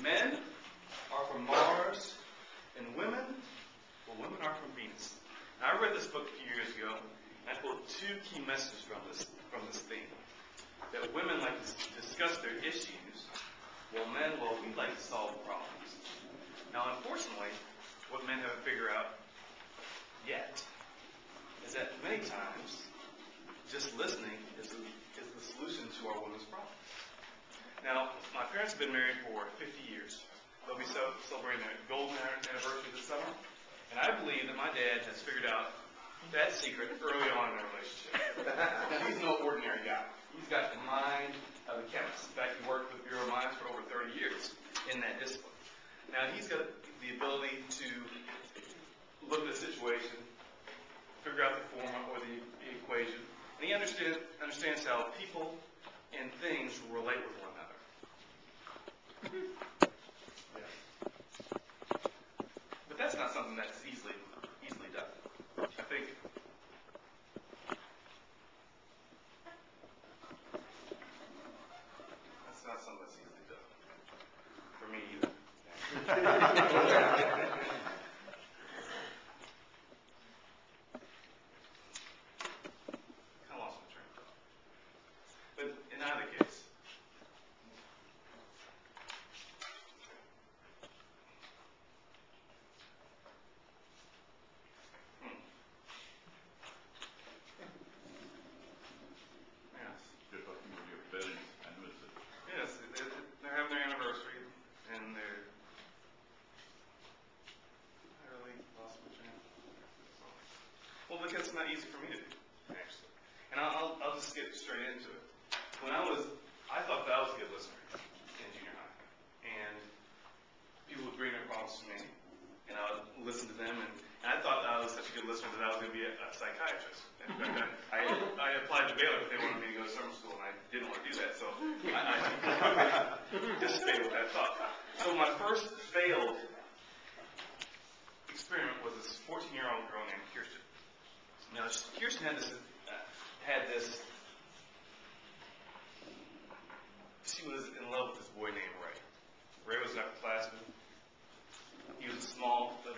Men are from Mars, and women are from Venus. Now, I read this book a few years ago, and I pulled two key messages from this theme. That women like to discuss their issues, while men, we like to solve problems. Now, unfortunately, what men haven't figured out yet is that many times, just listening is the solution to our women's problems. Now, my parents have been married for 50 years. They'll be celebrating their golden anniversary this summer. And I believe that my dad has figured out that secret early on in their relationship. Now, he's no ordinary guy. He's got the mind of a chemist. In fact, he worked with Bureau of Mines for over 30 years in that discipline. Now, he's got the ability to look at a situation, figure out the formula or the equation, and he understands how people and things relate with one another. Yeah. But that's not something that's easily done. I think that's not something that's easily done. For me either. Kind of lost my train of thought. But in either case, yes, they're having their anniversary, and I really lost my train of thought. Well, because it's not easy for me to do, actually. And I'll just get straight into it. I thought that I was a good listener in junior high. And people would bring their problems to me, and I would listen to them, and I thought that I was such a good listener that I was going to be a psychiatrist. In fact, I applied to Baylor, but they wanted me to go to summer school, and I didn't want to do that, so I dissipated with that thought. So my first failed experiment was this 14-year-old girl named Kirsten. Now, Kirsten had this. She was in love with this boy named Ray. Ray was an upperclassman. He was a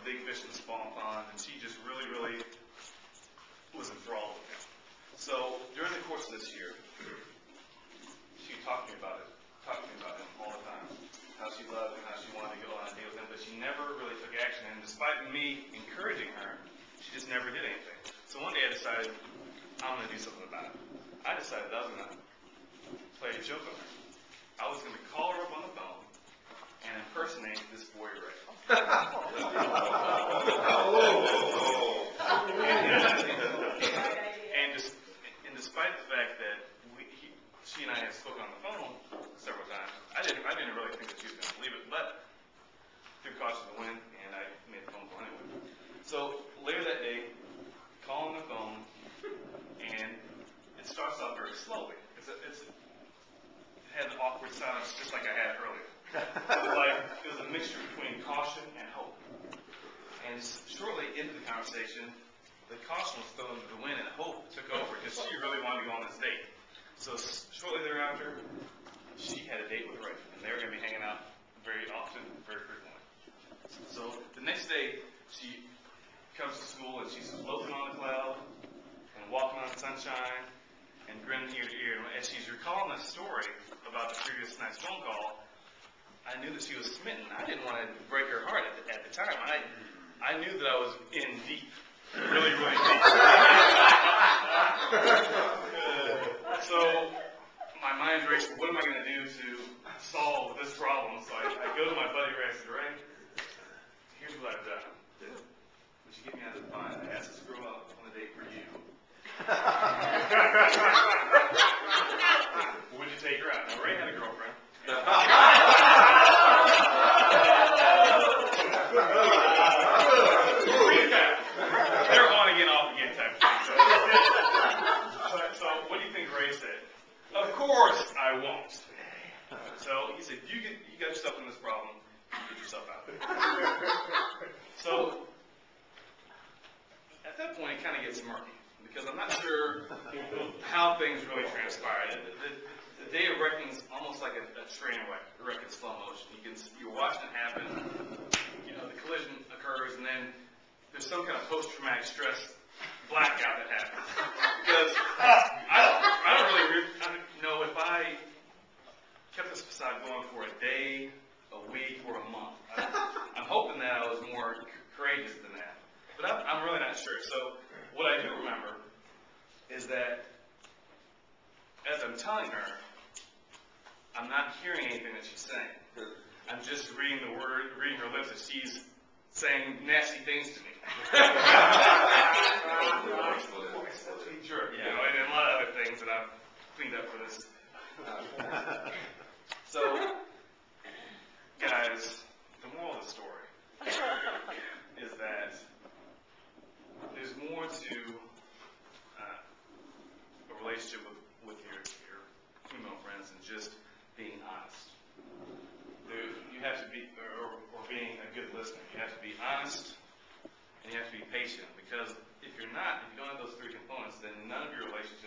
big fish in the small pond, and she just really, really was enthralled with him. So during the course of this year, she talked to me about him all the time. How she loved him, how she wanted to go on a date with him, but she never really took action. And despite me encouraging her, she just never did anything. So one day I decided I'm going to do something about it. I decided I was going to play a joke on her. I was going to call her up on the phone and impersonate this boy Ray. And despite the fact that she and I had spoken on the phone several times, I didn't really think that she was going to believe it, but through caution to the wind, and I made the phone call anyway. So later that day, calling the phone, and it starts off very slowly. It had an awkward silence just like I had earlier. It was a mixture between caution and hope. And shortly into the conversation, the caution was thrown to the wind and hope took over because she really wanted to go on this date. So shortly thereafter, she had a date with Ray, and they were going to be hanging out very often, very frequently. So the next day, she comes to school and she's floating on a cloud and walking on sunshine and grinning ear to ear. And as she's recalling the story about the previous night's phone call, I knew that she was smitten. I didn't want to break her heart at the time. I knew that I was in deep, really, really deep. So my mind's racing. What am I going to do to solve this problem? So I go to my buddy Ray. I said, Ray, here's what I've done. Would you get me out of the bind? I asked this girl out on a date for you. Would you take her out? Now, Ray had a girlfriend. They're on again, off again type of thing. So what do you think Ray said? Of course I won't. So he said, you got yourself in this problem. Get yourself out. So at that point, it kind of gets murky because I'm not sure how things really transpired. The day of reckoning is almost like a train wreck in slow motion. You're watching it happen. The collision occurs, and then there's some kind of post-traumatic stress blackout that happens. Because I don't really know if I kept this facade going for a day, a week, or a month. I'm hoping that I was more courageous than that. But I'm really not sure. So what I do remember is that as I'm telling her, I'm not hearing anything that she's saying. I'm just reading her lips as she's saying nasty things to me. Sure, and a lot of other things that I've cleaned up for this. So, guys, the moral of the story is that there's more to a relationship with your female friends than just being honest. You have to be, or being a good listener. You have to be honest, and you have to be patient. Because if you're not, if you don't have those three components, then none of your relationships